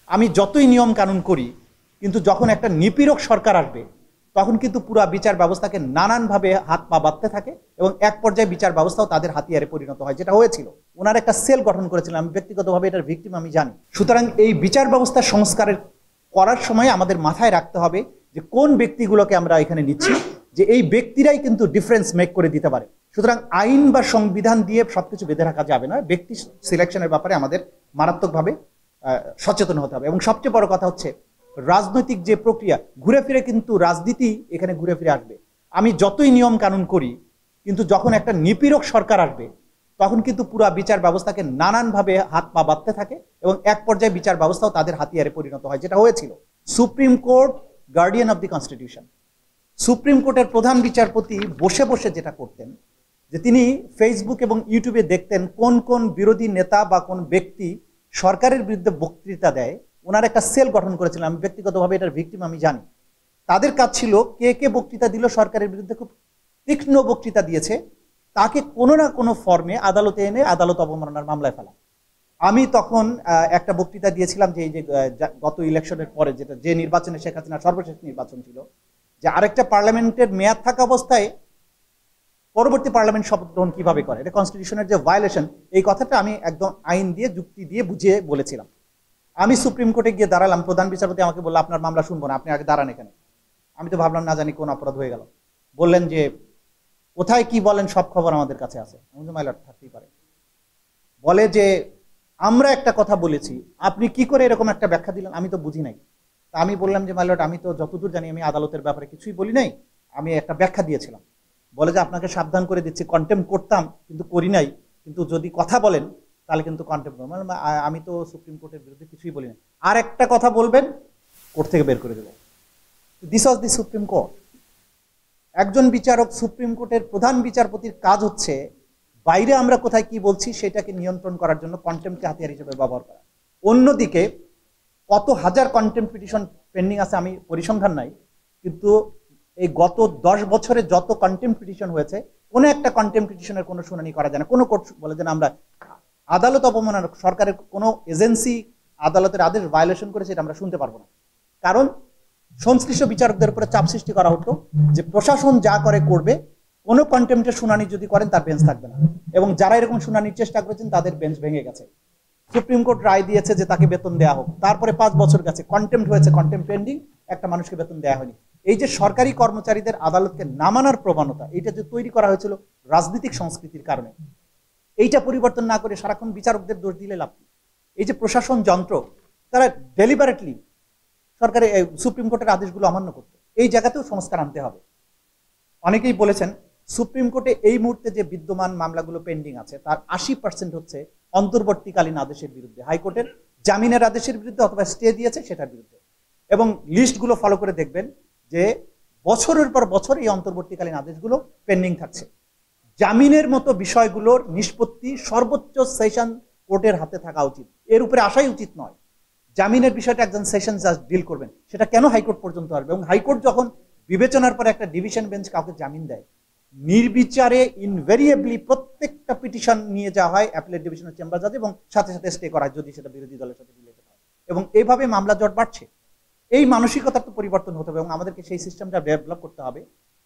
আমি যতই নিয়ম কানুন করি, কিন্তু যখন একটা নিপীড়ক সরকার আসবে তখন কিন্তু পুরো বিচার ব্যবস্থাকে নানানভাবে হাত পা বাঁধতে থাকে এবং এক পর্যায়ে বিচার ব্যবস্থাও তাদের হাতিয়ারে পরিণত হয়, যেটা হয়েছিল। ওনার একটা সেল গঠন করেছিলেন, আমি ব্যক্তিগতভাবে এটার ভিকটিম আমি জানি। সুতরাং এই বিচার ব্যবস্থা সংস্কারের করার সময় আমাদের মাথায় রাখতে হবে যে কোন ব্যক্তিগুলোকে আমরা এখানে নিচ্ছি, যে এই ব্যক্তিরাই কিন্তু ডিফারেন্স মেক করে দিতে পারে। সুতরাং আইন বা সংবিধান দিয়ে সবকিছু বেঁধে রাখা যাবে না। ব্যক্তি সিলেকশনের ব্যাপারে আমাদের মারাত্মকভাবে সচেতন হতে হবে। এবং সবচেয়ে বড় কথা হচ্ছে রাজনৈতিক যে প্রক্রিয়া, ঘুরে ফিরে কিন্তু রাজনীতি এখানে ঘুরে ফিরে আসবে। আমি যতই নিয়ম কানুন করি, কিন্তু যখন একটা নিপীড়ক সরকার আসবে তখন কিন্তু পুরো বিচার ব্যবস্থাকে নানানভাবে হাত পা বাঁধতে থাকে এবং এক পর্যায়ে বিচার ব্যবস্থাও তাদের হাতিয়ারে পরিণত হয়, যেটা হয়েছিল। Supreme court guardian of the constitution. Supreme কোর্টের প্রধান বিচারপতি বসে বসে যেটা করতেন, যে তিনি ফেসবুক এবং ইউটিউবে দেখতেন কোন কোন বিরোধী নেতা বা কোন ব্যক্তি সরকারের বিরুদ্ধে বক্তৃতা দেয়। ওনার একটা সেল গঠন করেছিলেন, আমি ব্যক্তিগতভাবে এটার ভিকটিম আমি জানি। তাদের কাজ ছিল কে কে বক্তৃতা দিল, সরকারের বিরুদ্ধে খুব তীক্ষ্ণ বক্তৃতা দিয়েছে, তাকে কোনো না কোনো ফর্মে আদালতে এনে আদালত অবমাননার মামলায় ফেলা। আমি তখন একটা বক্তৃতা দিয়েছিলাম যে এই যে গত ইলেকশনের পরে যেটা যে নির্বাচনে শেখ হাসিনার সর্বশেষ নির্বাচন ছিল, যে আরেকটা পার্লামেন্টের মেয়াদ থাকা অবস্থায় পরবর্তী পার্লামেন্ট শপথ গ্রহণ কিভাবে করে, এটা কনস্টিটিউশনের যে ভায়োলেশন, এই কথাটা আমি একদম আইন দিয়ে যুক্তি দিয়ে বুঝিয়ে বলেছিলাম। আমি সুপ্রিম কোর্টে গিয়ে দাঁড়ালাম, প্রধান বিচারপতি আমাকে বললো আপনার মামলা শুনবো না, আপনি আগে দাঁড়ান এখানে। আমি তো ভাবলাম না জানি কোন অপরাধ হয়ে গেল। বললেন যে কোথায় কি বলেন সব খবর আমাদের কাছে আছে। আমি তো মাইলট থাকতেই পারে। বলে যে আমরা একটা কথা বলেছি, আপনি কি করে এরকম একটা ব্যাখ্যা দিলেন, আমি তো বুঝি নাই। তা আমি বললাম যে মাইলট আমি তো যতদূর জানি আমি আদালতের ব্যাপারে কিছুই বলি নাই, আমি একটা ব্যাখ্যা দিয়েছিলাম। বলে যে আপনাকে সাবধান করে দিচ্ছি, কন্টেম্প করতাম কিন্তু করি নাই, কিন্তু যদি কথা বলেন তাহলে কিন্তু কন্টেম্প করবো। আমি তো সুপ্রিম কোর্টের বিরুদ্ধে কিছুই বলি না, আর একটা কথা বলবেন কোর্ট থেকে বের করে দেবো। This was the supreme court. একজন বিচারক, সুপ্রিম কোর্টের প্রধান বিচারপতির কাজ হচ্ছে বাইরে আমরা কোথায় কি বলছি সেটাকে নিয়ন্ত্রণ করার জন্য কন্টেম্পকে হাতিয়ার হিসেবে ব্যবহার করা। অন্যদিকে কত হাজার কন্টেম্প পিটিশন পেন্ডিং আছে আমি পরিসংখ্যান নাই, কিন্তু এই গত 10 বছরে যত কন্টেম্প পিটিশন হয়েছে, কোনো একটা কন্টেম্প পিটিশনের কোনো শুনানি করা যায় না। কোনো কোর্ট বলে যে আমরা আদালত অবমাননা, সরকারের কোনো এজেন্সি আদালতের আদেশ ভায়োলেশন করেছে, এটা আমরা শুনতে পারবো না। কারণ সংশ্লিষ্ট বিচারকদের উপরে চাপ সৃষ্টি করা হতো যে প্রশাসন যা করে করবে, কোনো কন্টেম্পটের শুনানি যদি করেন তার বেঞ্চ থাকবে না। এবং যারা এরকম শুনানির চেষ্টা করেছেন তাদের বেঞ্চ ভেঙে গেছে। সুপ্রিম কোর্ট রায় দিয়েছে যে তাকে বেতন দেওয়া হোক, তারপরে 5 বছর গেছে, কন্টেম্পট হয়েছে, কন্টেম্পট পেন্ডিং, একটা মানুষকে বেতন দেওয়া হয়নি। এই যে সরকারি কর্মচারীদের আদালতকে নামানোর প্রবণতা, এটা যে তৈরি করা হয়েছিল রাজনৈতিক সংস্কৃতির কারণে, এইটা পরিবর্তন না করে সারাক্ষণ বিচারকদের দোষ দিলে লাভ। এই যে প্রশাসন যন্ত্র, তারা ডেলিবারেটলি সরকারের সুপ্রিম কোর্টের আদেশগুলো অমান্য করতো, এই জায়গাতেও সংস্কার আনতে হবে। অনেকেই বলেছেন সুপ্রিম কোর্টে এই মুহূর্তে যে বিদ্যমান মামলাগুলো পেন্ডিং আছে তার 80% হচ্ছে অন্তর্বর্তীকালীন আদেশের বিরুদ্ধে, হাইকোর্টের জামিনের আদেশের বিরুদ্ধে অথবা স্টে দিয়েছে সেটার বিরুদ্ধে। এবং লিস্টগুলো ফলো করে দেখবেন যে বছরের পর বছর এই অন্তর্বর্তীকালীন আদেশগুলো পেন্ডিং থাকছে। জামিনের মতো বিষয়গুলোর নিষ্পত্তি সর্বোচ্চ সেশন কোর্টের হাতে থাকা উচিত, এর উপরে আসাই উচিত নয়। জামিনের বিষয়টা একজন সেশন জাজ ডিল করবেন, সেটা কেন হাইকোর্ট পর্যন্ত আসবে? এবং হাইকোর্ট যখন বিবেচনার পরে একটা ডিভিশন বেঞ্চ কাউকে জামিন দেয়, নির্বিচারে ইনভেরিয়েবলি প্রত্যেকটা পিটিশন নিয়ে যাওয়া হয় অ্যাপিলেট ডিভিশনাল চেম্বার জাজে এবং সাথে সাথে স্টে করা হয় যদি সেটা বিরোধী দলের সাথে রিলেটেড হয়। এবং এইভাবে মামলা জট বাড়ছে। এই মানসিকতার তো পরিবর্তন হতে হবে এবং আমাদেরকে সেই সিস্টেমটা ডেভেলপ করতে হবে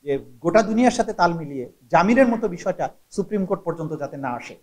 যে গোটা দুনিয়ার সাথে তাল মিলিয়ে জামিনের মতো বিষয়টা সুপ্রিম কোর্ট পর্যন্ত যাতে না আসে।